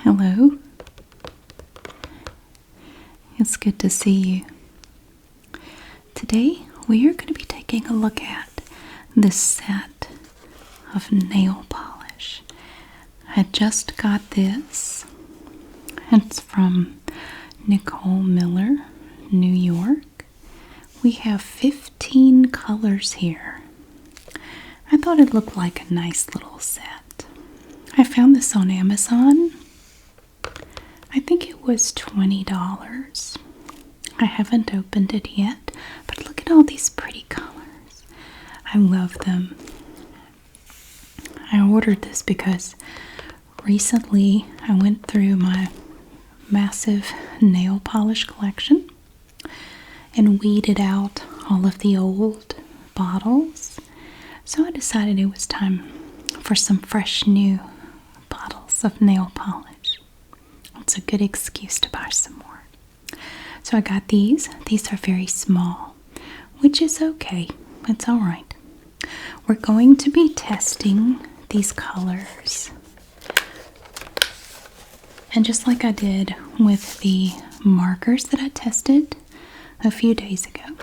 Hello. It's good to see you. Today we are going to be taking a look at this set of nail polish. I just got this. It's from Nicole Miller, New York. We have 15 colors here. I thought it looked like a nice little set. I found this on Amazon. I think it was $20. I haven't opened it yet, but look at all these pretty colors. I love them. I ordered this because recently I went through my massive nail polish collection and weeded out all of the old bottles. So I decided it was time for some fresh new bottles of nail polish. It's a good excuse to buy some more. So I got these. These are very small, which is okay. It's all right. We're going to be testing these colors. And just like I did with the markers that I tested a few days ago,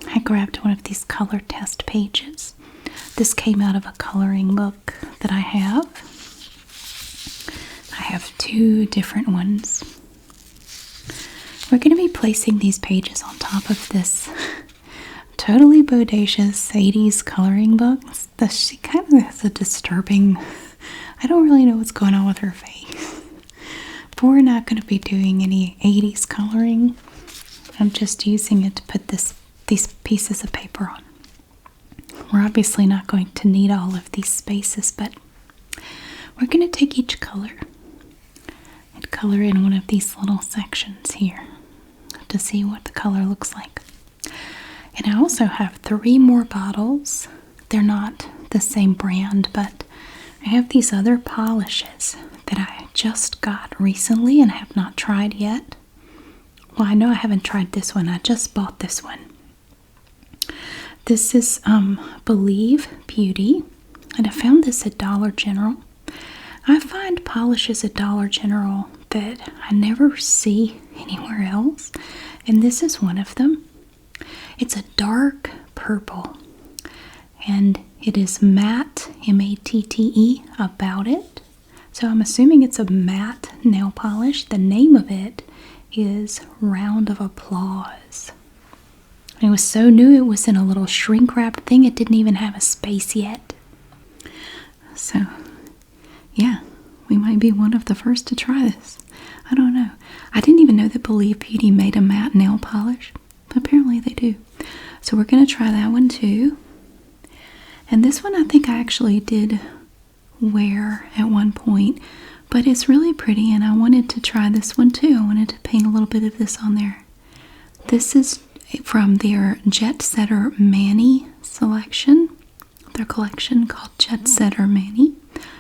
I grabbed one of these color test pages. This came out of a coloring book that I have. I have two different ones. We're going to be placing these pages on top of this totally bodacious 80s coloring book. She kind of has a disturbing, I don't really know what's going on with her face. But we're not going to be doing any 80s coloring. I'm just using it to put these pieces of paper on. We're obviously not going to need all of these spaces, but we're going to take each color and color in one of these little sections here to see what the color looks like. And I also have 3 more bottles. They're not the same brand, but I have these other polishes that I just got recently and have not tried yet. Well, I know I haven't tried this one. I just bought this one. This is Believe Beauty, and I found this at Dollar General. I find polishes at Dollar General that I never see anywhere else, and this is one of them. It's a dark purple, and it is matte, M-A-T-T-E, About It. So I'm assuming it's a matte nail polish. The name of it is Round of Applause. It was so new, it was in a little shrink-wrapped thing. It didn't even have a space yet. So, yeah, we might be one of the first to try this. I don't know. I didn't even know that Believe Beauty made a matte nail polish, but apparently they do. So we're going to try that one too. And this one I think I actually did wear at one point, but it's really pretty, and I wanted to try this one too. I wanted to paint a little bit of this on there. This is from their Jet Setter Mani selection, their collection called Jet Setter Mani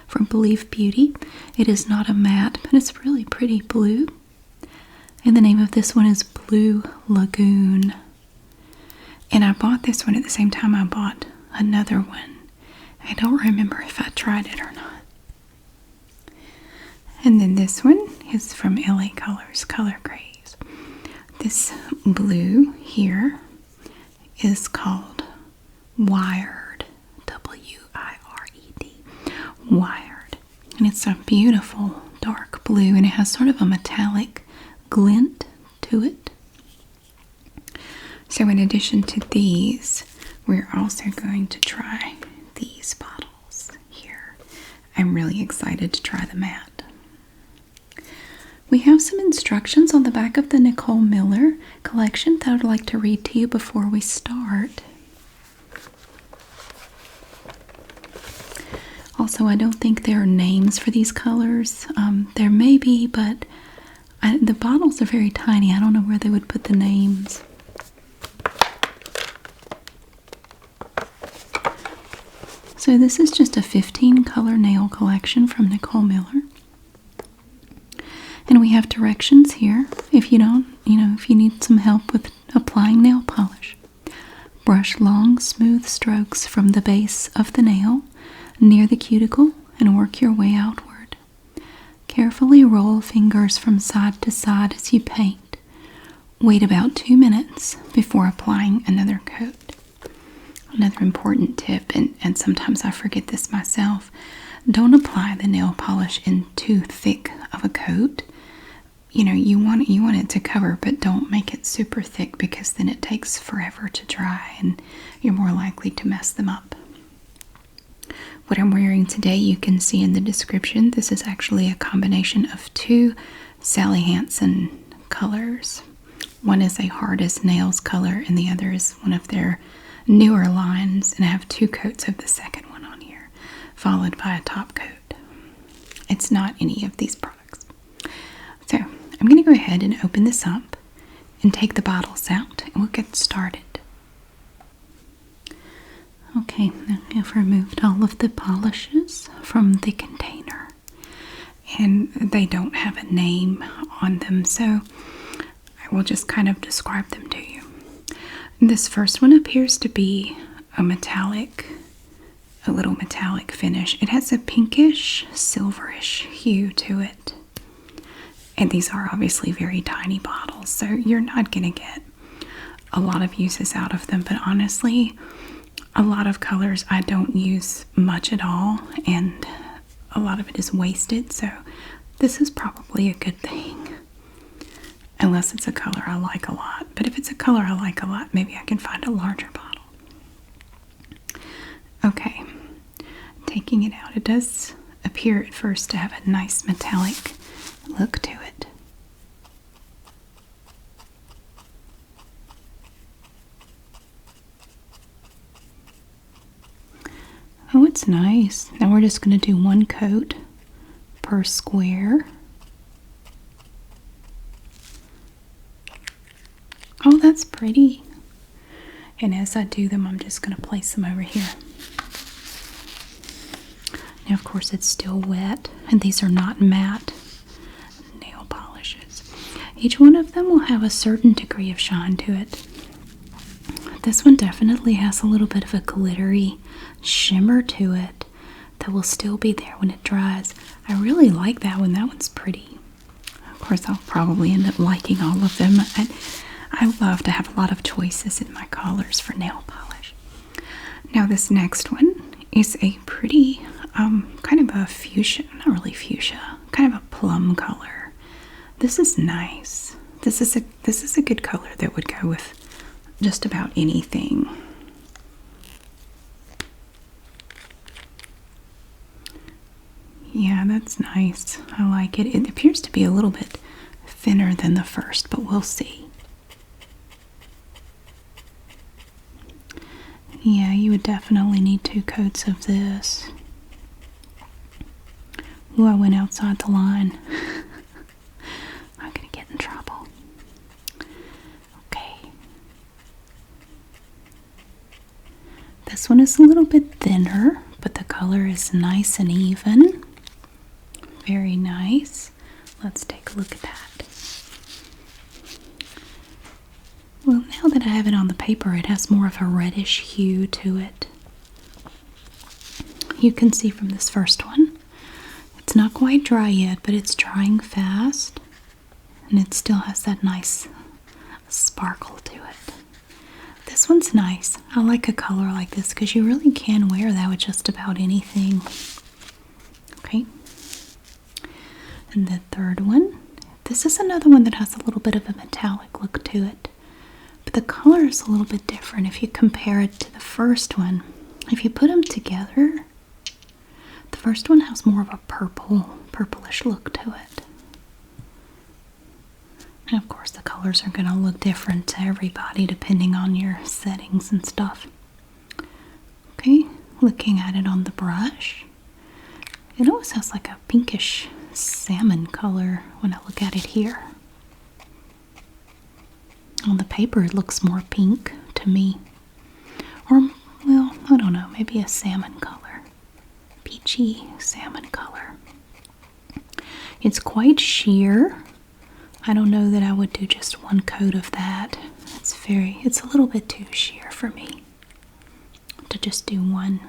from Believe Beauty. It is not a matte, but it's really pretty blue. And the name of this one is Blue Lagoon. And I bought this one at the same time I bought another one. I don't remember if I tried it or not. And then this one is from LA Colors Color Craze. This blue here is called Wired, W-I-R-E-D, Wired. And it's a beautiful dark blue, and it has sort of a metallic glint to it. So in addition to these, we're also going to try these bottles here. I'm really excited to try the matte. We have some instructions on the back of the Nicole Miller collection that I'd like to read to you before we start. Also, I don't think there are names for these colors. There may be, but the bottles are very tiny. I don't know where they would put the names. So this is just a 15 color nail collection from Nicole Miller. And we have directions here if you don't, if you need some help with applying nail polish. Brush long, smooth strokes from the base of the nail near the cuticle and work your way outward. Carefully roll fingers from side to side as you paint. Wait about 2 minutes before applying another coat. Another important tip, and sometimes I forget this myself, don't apply the nail polish in too thick of a coat. You know, you want it to cover, but don't make it super thick because then it takes forever to dry and you're more likely to mess them up. What I'm wearing today, you can see in the description, this is actually a combination of 2 Sally Hansen colors. One is a hard as nails color and the other is one of their newer lines, and I have 2 coats of the second one on here, followed by a top coat. It's not any of these products. So I'm going to go ahead and open this up and take the bottles out and we'll get started. Okay, now I've removed all of the polishes from the container and they don't have a name on them, so I will just kind of describe them to you. This first one appears to be a little metallic finish. It has a pinkish, silverish hue to it. And these are obviously very tiny bottles, so you're not going to get a lot of uses out of them. But honestly, a lot of colors I don't use much at all, and a lot of it is wasted, so this is probably a good thing. Unless it's a color I like a lot. But if it's a color I like a lot, maybe I can find a larger bottle. Okay, taking it out. It does appear at first to have a nice metallic look to it. Oh, it's nice. Now we're just going to do 1 coat per square. Oh, that's pretty. And as I do them, I'm just going to place them over here. Now, of course, it's still wet, and these are not matte nail polishes. Each one of them will have a certain degree of shine to it. This one definitely has a little bit of a glittery shimmer to it that will still be there when it dries. I really like that one. That one's pretty. Of course, I'll probably end up liking all of them. I love to have a lot of choices in my colors for nail polish. Now this next one is a pretty kind of a fuchsia, not really fuchsia, kind of a plum color. This is nice. This is a good color that would go with just about anything. Yeah, that's nice. I like it. It appears to be a little bit thinner than the first, but we'll see. Yeah, you would definitely need 2 coats of this. Ooh, I went outside the line. I'm gonna get in trouble. Okay. This one is a little bit thinner, but the color is nice and even. Very nice. Let's take a look at that. Well, now that I have it on the paper, it has more of a reddish hue to it. You can see from this first one, it's not quite dry yet, but it's drying fast, and it still has that nice sparkle to it. This one's nice. I like a color like this because you really can wear that with just about anything. Okay. And the third one, this is another one that has a little bit of a metallic look to it. But the color is a little bit different if you compare it to the first one. If you put them together, the first one has more of a purplish look to it. And of course the colors are going to look different to everybody depending on your settings and stuff. Okay, looking at it on the brush, it almost has like a pinkish salmon color when I look at it here. On the paper it looks more pink to me. Or, well, I don't know, maybe a salmon color. Peachy salmon color. It's quite sheer. I don't know that I would do just 1 coat of that. It's a little bit too sheer for me to just do 1.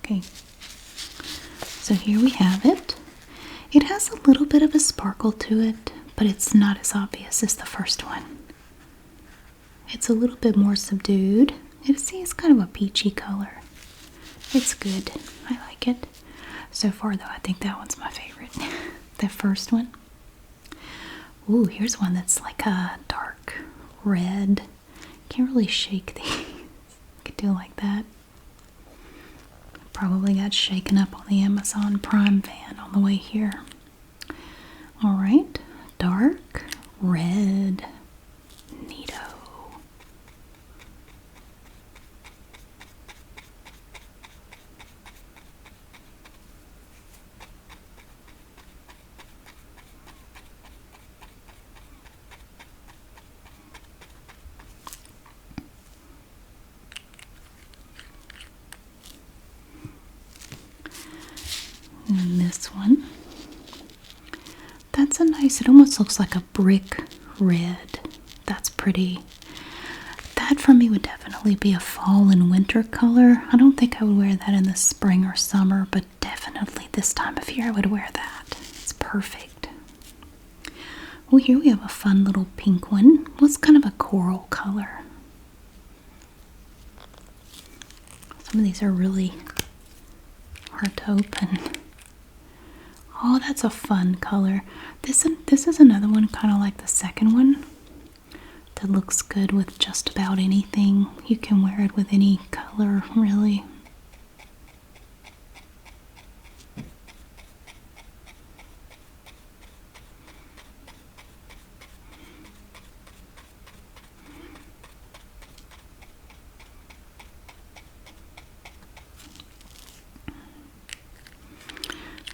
Okay, so here we have it. It has a little bit of a sparkle to it, but it's not as obvious as the first one. It's a little bit more subdued. It's kind of a peachy color. It's good. I like it. So far, though, I think that one's my favorite. The first one. Ooh, here's one that's like a dark red. Can't really shake these. Could do like that. Probably got shaken up on the Amazon Prime van on the way here. Alright, dark red. Neato. And this one, that's a nice, it almost looks like a brick red. That's pretty. That for me would definitely be a fall and winter color. I don't think I would wear that in the spring or summer, but definitely this time of year I would wear that. It's perfect. Oh, here we have a fun little pink one. What's kind of a coral color? Some of these are really hard to open. Oh, that's a fun color. This is another one kind of like the second one that looks good with just about anything. You can wear it with any color, really.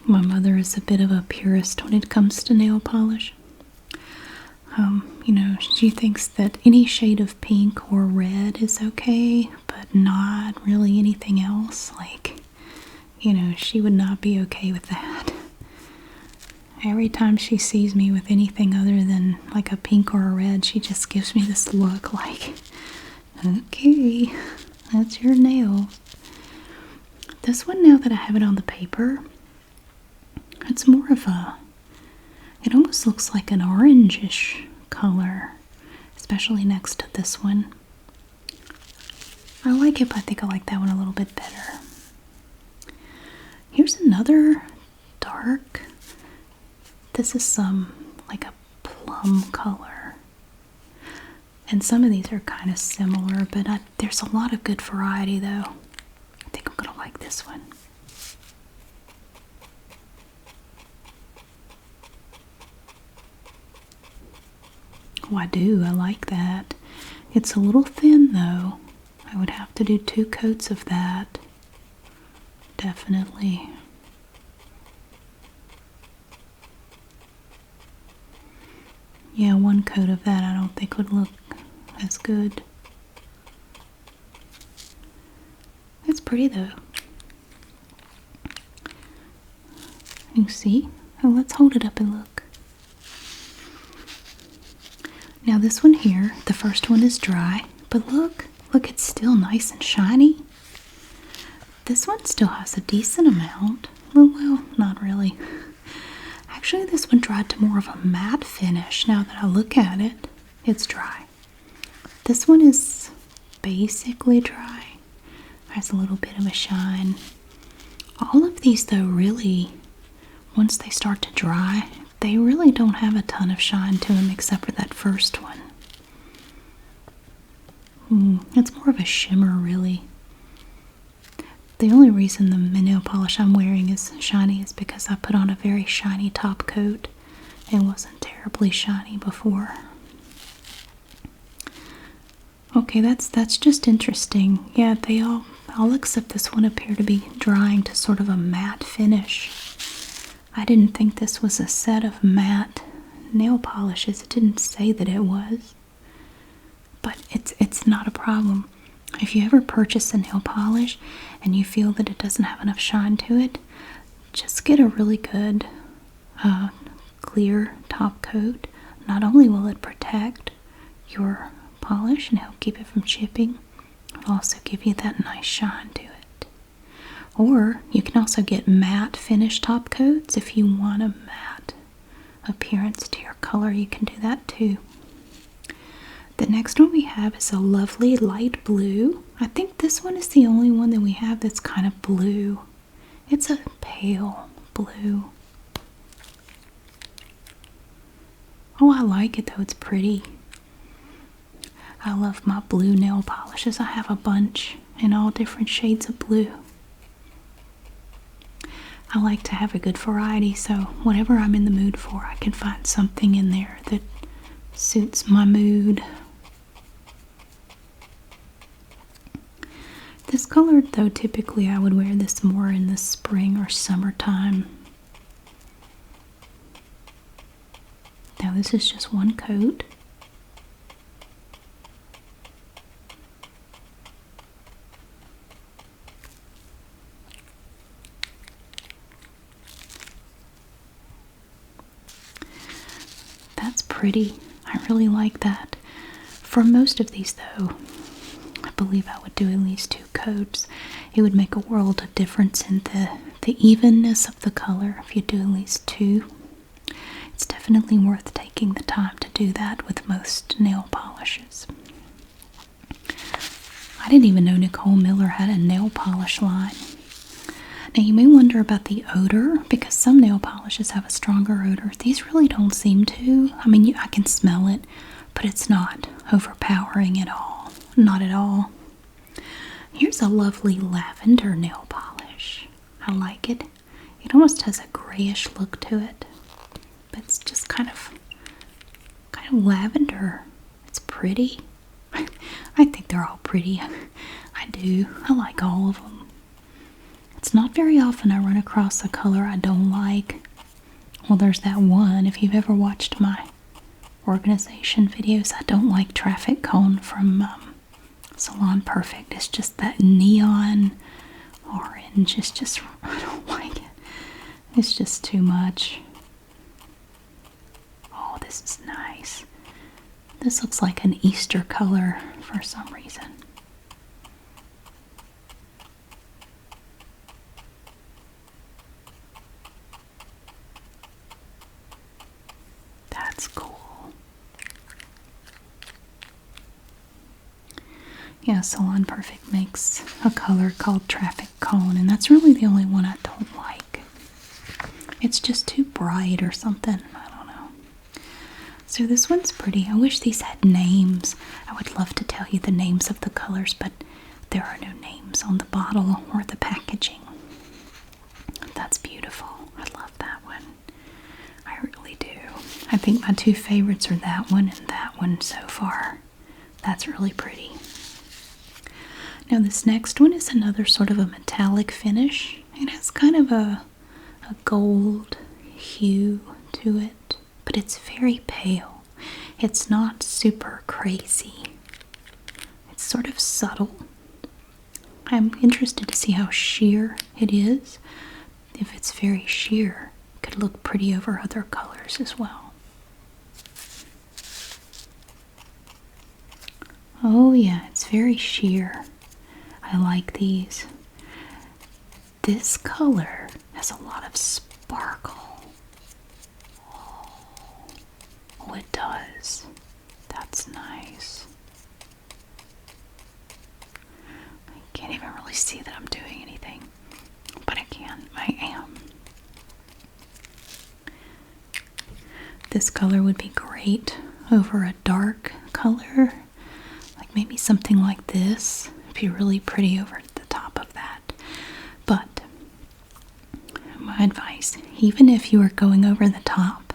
My mother is a bit of a purist when it comes to nail polish. You know, she thinks that any shade of pink or red is okay, but not really anything else. Like, you know, she would not be okay with that. Every time she sees me with anything other than like a pink or a red, she just gives me this look like, okay, that's your nail. This one, now that I have it on the paper, it's more of a, it almost looks like an orangish color, especially next to this one. I like it, but I think I like that one a little bit better. Here's another dark. This is some like a plum color. And some of these are kind of similar, but there's a lot of good variety though. I think I'm going to like this one. Oh, I do. I like that. It's a little thin though. I would have to do 2 coats of that. Definitely. Yeah, 1 coat of that I don't think would look as good. It's pretty though. You see? Oh, let's hold it up and look. Now this one here, the first one is dry, but look, it's still nice and shiny. This one still has a decent amount. Well, not really. Actually, this one dried to more of a matte finish. Now that I look at it, it's dry. This one is basically dry. Has a little bit of a shine. All of these though, really, once they start to dry, they really don't have a ton of shine to them except for that first one. It's more of a shimmer, really. The only reason the nail polish I'm wearing is shiny is because I put on a very shiny top coat. It wasn't terribly shiny before. Okay, that's just interesting. Yeah, they all except this one appear to be drying to sort of a matte finish. I didn't think this was a set of matte nail polishes. It didn't say that it was. But it's not a problem. If you ever purchase a nail polish and you feel that it doesn't have enough shine to it, just get a really good clear top coat. Not only will it protect your polish and help keep it from chipping, it'll also give you that nice shine to it. Or you can also get matte finish top coats. If you want a matte appearance to your color, you can do that too. The next one we have is a lovely light blue. I think this one is the only one that we have that's kind of blue. It's a pale blue. Oh, I like it though. It's pretty. I love my blue nail polishes. I have a bunch in all different shades of blue. I like to have a good variety, so whatever I'm in the mood for, I can find something in there that suits my mood. This color, though, typically I would wear this more in the spring or summertime. Now this is just one coat. That's pretty. I really like that. For most of these, though, I believe I would do at least 2 coats. It would make a world of difference in the evenness of the color if you do at least 2. It's definitely worth taking the time to do that with most nail polishes. I didn't even know Nicole Miller had a nail polish line. Now you may wonder about the odor, because some nail polishes have a stronger odor. These really don't seem to. I mean, I can smell it, but it's not overpowering at all. Not at all. Here's a lovely lavender nail polish. I like it. It almost has a grayish look to it, but it's just kind of lavender. It's pretty. I think they're all pretty. I do. I like all of them. It's not very often I run across a color I don't like. Well, there's that one. If you've ever watched my organization videos, I don't like Traffic Cone from Salon Perfect. It's just that neon orange. It's just, I don't like it. It's just too much. Oh, this is nice. This looks like an Easter color for some reason. That's cool. Yeah, Salon Perfect makes a color called Traffic Cone, and that's really the only one I don't like. It's just too bright or something. I don't know. So this one's pretty. I wish these had names. I would love to tell you the names of the colors, but there are no names on the bottle or the packaging. That's beautiful. I love that one. I really do. I think my 2 favorites are that one and that one so far. That's really pretty. Now this next one is another sort of a metallic finish. It has kind of a gold hue to it, but it's very pale. It's not super crazy. It's sort of subtle. I'm interested to see how sheer it is. If it's very sheer, it could look pretty over other colors as well. Oh yeah, it's very sheer. I like these. This color has a lot of sparkle. Oh, it does. That's nice. I can't even really see that I'm doing anything, but I can. I am. This color would be great over a dark color, like maybe something like this. It'd be really pretty over the top of that. But my advice, even if you are going over the top,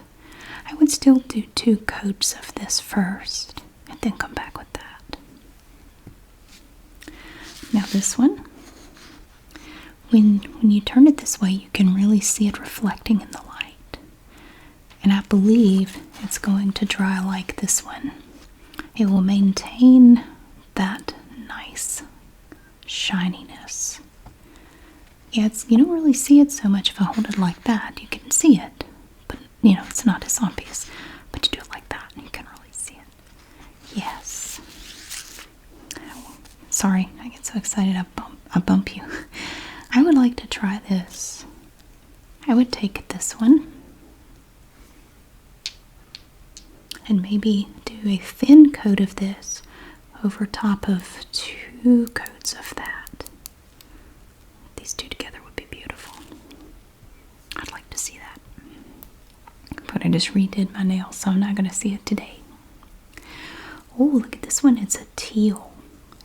I would still do 2 coats of this first and then come back with that. Now this one, when you turn it this way, you can really see it reflecting in the light. And I believe it's going to dry like this one. It will maintain that nice shininess. Yeah, you don't really see it so much if I hold it like that. You can see it, but it's not as obvious. But you do it like that and you can really see it. Yes. Oh, sorry, I get so excited I bump you. I would like to try this. I would take this one and maybe do a thin coat of this over top of 2 coats of that. These two together would be beautiful. I'd like to see that. But I just redid my nails, so I'm not going to see it today. Oh, look at this one. It's a teal.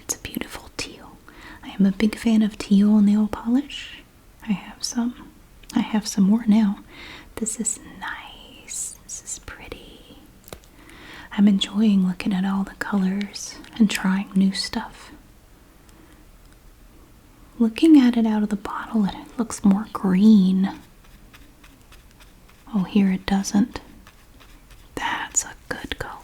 It's a beautiful teal. I am a big fan of teal nail polish. I have some. I have some more now. This is nice. This is pretty. I'm enjoying looking at all the colors and trying new stuff. Looking at it out of the bottle, and it looks more green. Oh, here it doesn't. That's a good color.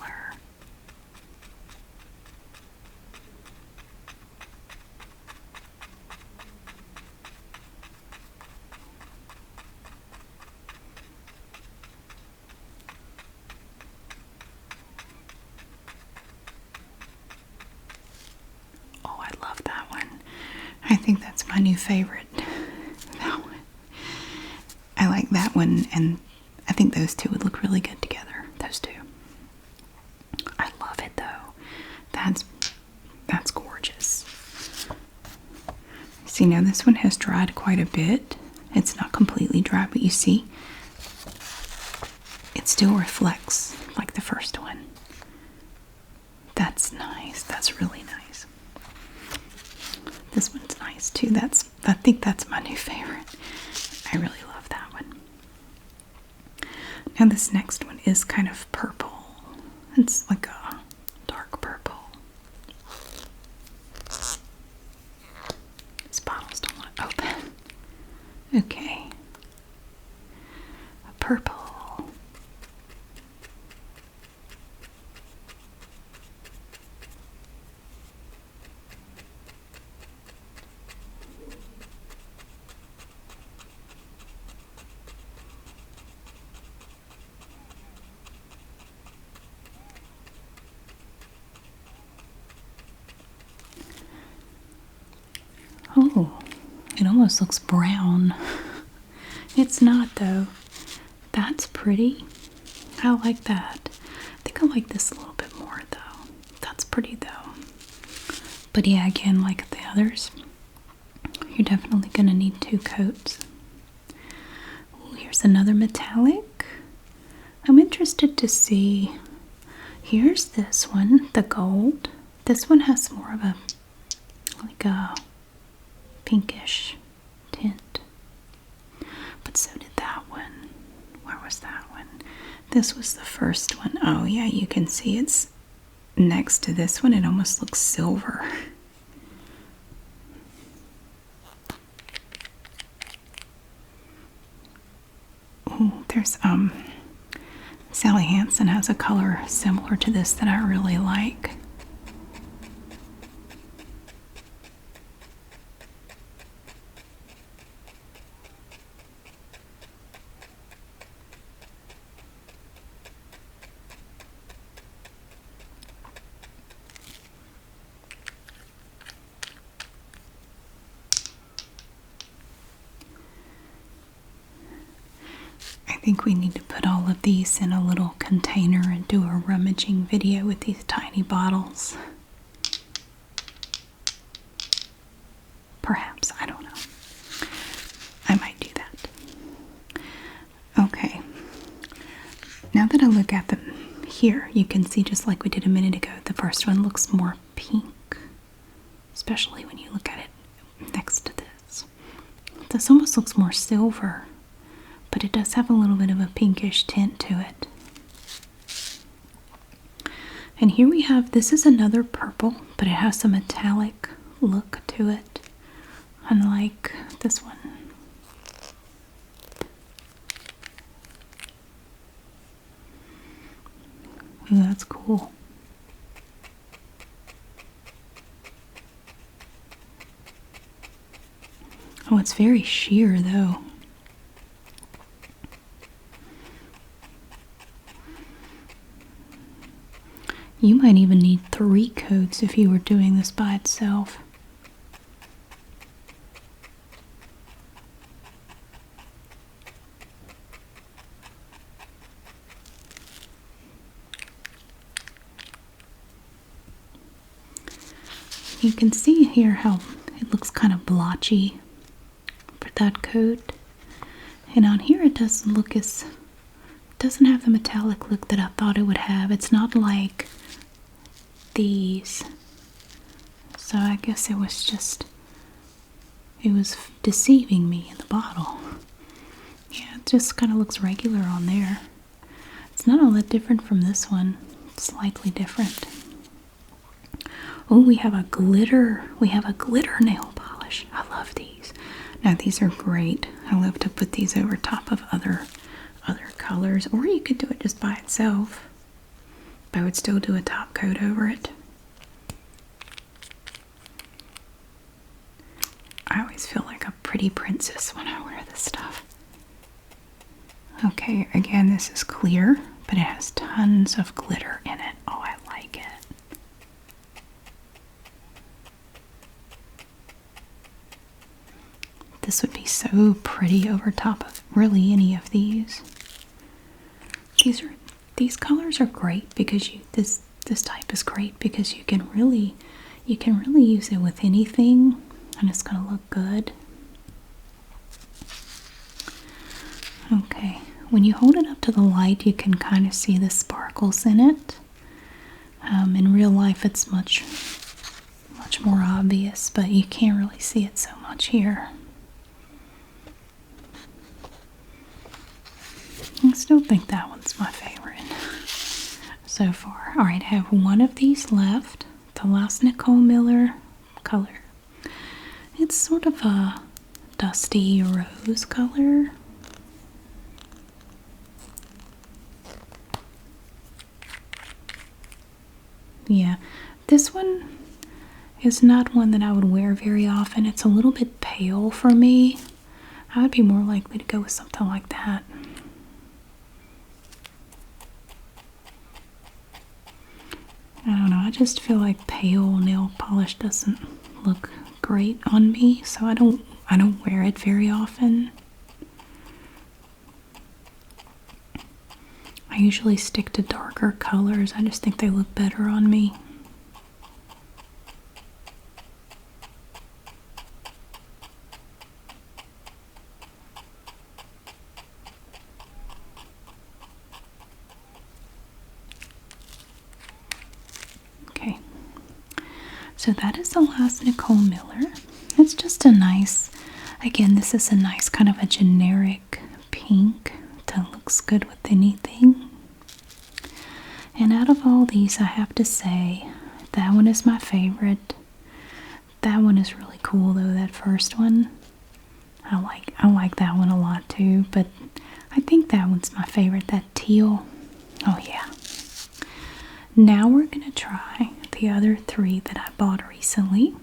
Oh, I love that one. I think that's my new favorite. That one. I like that one, and I think those two would look really good together. Those two. I love it though. That's gorgeous. See, now this one has dried quite a bit. It's not completely dry, but you see, it still reflects like the first one. That's nice. That's really nice. This one's nice too. I think that's my new favorite. I really love that one. Now this next one is kind of purple. It's like a dark purple. These bottles don't want to open. Okay. A purple. Oh, it almost looks brown. It's not though. That's pretty. I like that. I think I like this a little bit more though. That's pretty though. But yeah, again, like the others, you're definitely going to need 2 coats. Ooh, here's another metallic. I'm interested to see. Here's this one, the gold. This one has more of a, like a pinkish tint. But so did that one. Where was that one? This was the first one. Oh yeah, you can see it's next to this one. It almost looks silver. Oh, there's Sally Hansen has a color similar to this that I really like. I think we need to put all of these in a little container and do a rummaging video with these tiny bottles. Perhaps, I don't know. I might do that. Okay. Now that I look at them here, you can see just like we did a minute ago, the first one looks more pink, especially when you look at it next to this. This almost looks more silver, but it does have a little bit of a pinkish tint to it. And here we have, this is another purple, but it has a metallic look to it, unlike this one. Ooh, that's cool. Oh, it's very sheer though. You might even need 3 coats if you were doing this by itself. You can see here how it looks kind of blotchy for that coat. And on here it doesn't look as, doesn't have the metallic look that I thought it would have. It's not like these. So I guess it was just, it was deceiving me in the bottle. Yeah, it just kind of looks regular on there. It's not all that different from this one. It's slightly different. Oh, we have a glitter nail polish. I love these. Now these are great. I love to put these over top of other colors, or you could do it just by itself. But I would still do a top coat over it. I always feel like a pretty princess when I wear this stuff. Okay, again, this is clear, but it has tons of glitter in it. Oh, I like it. This would be so pretty over top of really any of these. These colors are great because this type is great because you can really use it with anything and it's going to look good. Okay, when you hold it up to the light, you can kind of see the sparkles in it. In real life, it's much more obvious, but you can't really see it so much here. I still think that one's my favorite so far. Alright, I have one of these left. The last Nicole Miller color. It's sort of a dusty rose color. Yeah, this one is not one that I would wear very often. It's a little bit pale for me. I would be more likely to go with something like that. I don't know, I just feel like pale nail polish doesn't look great on me, so I don't wear it very often. I usually stick to darker colors. I just think they look better on me. Okay, so that is the last Nicole Miller. It's just a nice, again, this is a nice kind of a generic pink that looks good with anything. And out of all these, I have to say, that one is my favorite. That one is really cool though, that first one. I like that one a lot too, but I think that one's my favorite, that teal. Oh yeah. Now we're going to try the other three that I bought recently.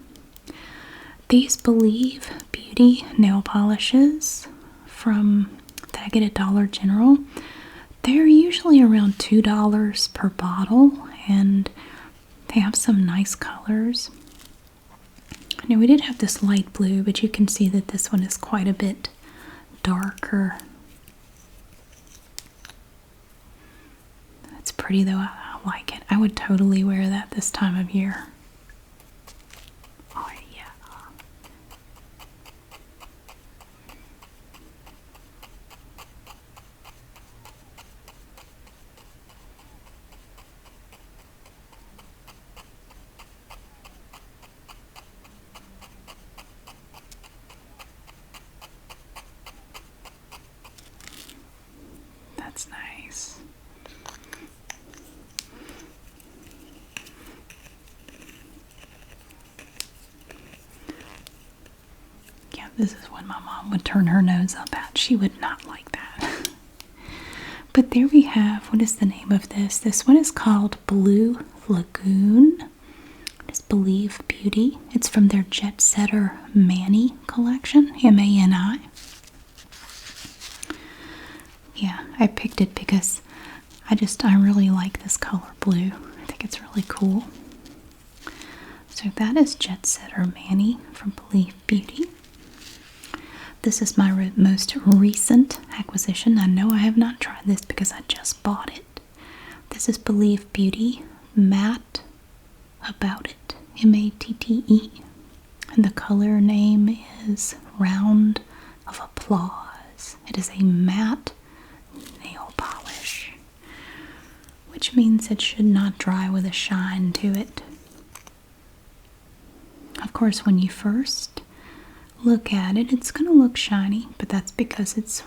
These Believe Beauty nail polishes that I get at Dollar General. They're usually around $2 per bottle, and they have some nice colors. Now we did have this light blue, but you can see that this one is quite a bit darker. It's pretty though, I like it. I would totally wear that this time of year. Oh yeah. That's nice. Yeah, this is when my mom would turn her nose up at. She would not like that. But there we have, what is the name of this? This one is called Blue Lagoon. It's Believe Beauty. It's from their Jet Setter Mani collection, M-A-N-I. Yeah, I picked it because I really like this color blue. I think it's really cool. So that is Jet Setter Mani from Believe Beauty. This is my most recent acquisition. I know I have not tried this because I just bought it. This is Believe Beauty Matte About It. Matte. And the color name is Round of Applause. It is a matte nail polish, which means it should not dry with a shine to it. Of course, when you first look at it, it's going to look shiny, but that's because it's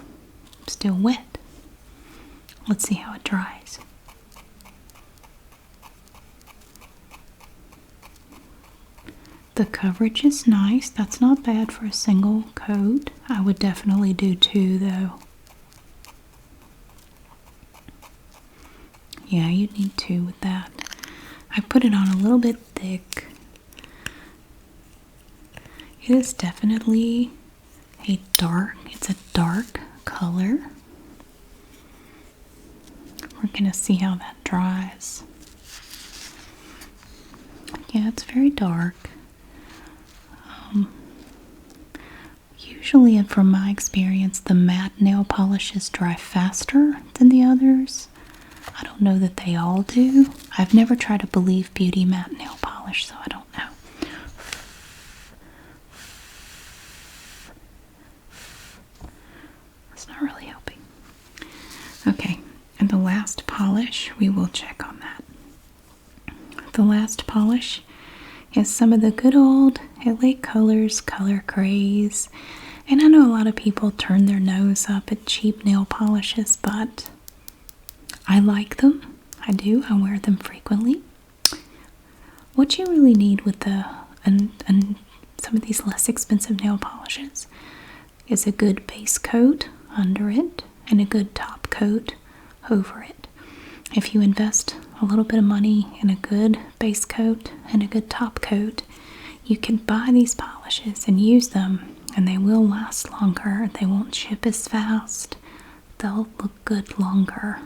still wet. Let's see how it dries. The coverage is nice. That's not bad for a single coat. I would definitely do 2 though. Yeah, you'd need 2 with that. I put it on a little bit thick. It is definitely it's a dark color. We're gonna see how that dries. Yeah, it's very dark. Usually, and from my experience, the matte nail polishes dry faster than the others. I don't know that they all do. I've never tried a Believe Beauty matte nail polish, so I don't know. It's not really helping. Okay, and the last polish, we will check on that. The last polish is some of the good old LA Colors Color Craze. And I know a lot of people turn their nose up at cheap nail polishes, but I like them. I do. I wear them frequently. What you really need with and some of these less expensive nail polishes is a good base coat under it and a good top coat over it. If you invest a little bit of money in a good base coat and a good top coat, you can buy these polishes and use them, and they will last longer. They won't chip as fast. They'll look good longer.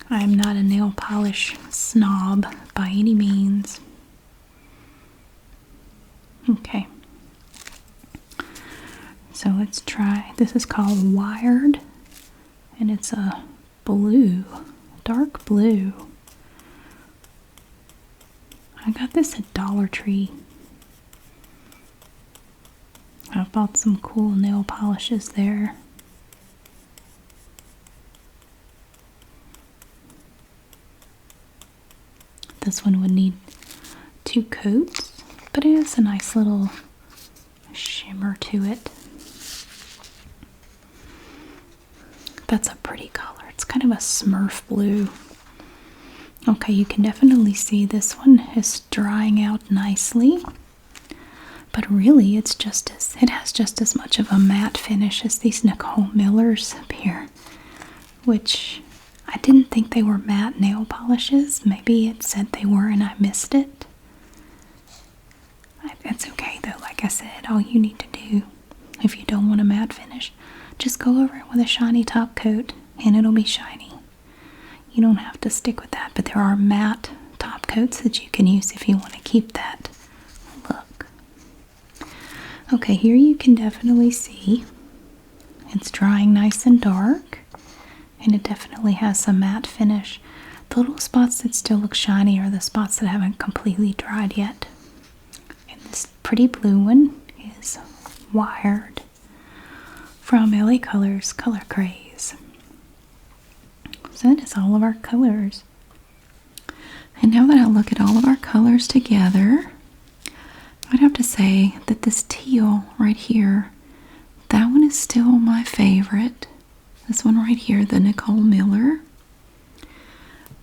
I am not a nail polish snob by any means. Okay. So let's try. This is called Wired, and it's a blue, dark blue. I got this at Dollar Tree. I bought some cool nail polishes there. This one would need 2 coats, but it has a nice little shimmer to it. That's a pretty color. It's kind of a Smurf blue. Okay, you can definitely see this one is drying out nicely. But really, it has just as much of a matte finish as these Nicole Millers up here, which I didn't think they were matte nail polishes. Maybe it said they were and I missed it. It's okay though, like I said, all you need to do, if you don't want a matte finish, just go over it with a shiny top coat and it'll be shiny. You don't have to stick with that, but there are matte top coats that you can use if you want to keep that look. Okay, here you can definitely see it's drying nice and dark, and it definitely has some matte finish. The little spots that still look shiny are the spots that haven't completely dried yet. And this pretty blue one is Wired from LA Colors Color Craze. So that is all of our colors. And now that I look at all of our colors together, I'd have to say that this teal right here, that one is still my favorite. This one right here, the Nicole Miller.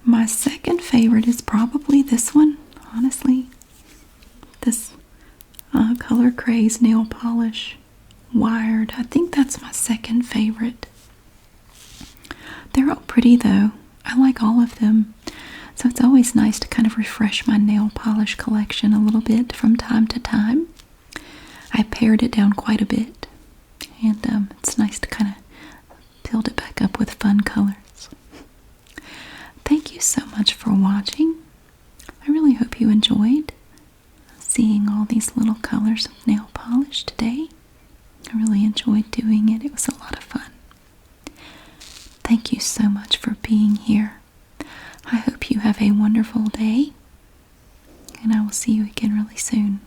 My second favorite is probably this one, honestly. This Color Craze nail polish, Wired. I think that's my second favorite. They're all pretty though. I like all of them. So it's always nice to kind of refresh my nail polish collection a little bit from time to time. I pared it down quite a bit, and it's nice to kind of build it back up with fun colors. Thank you so much for watching. I really hope you enjoyed seeing all these little colors of nail polish today. I really enjoyed doing it. It was a lot of fun. Thank you so much for being here. I hope you have a wonderful day, and I will see you again really soon.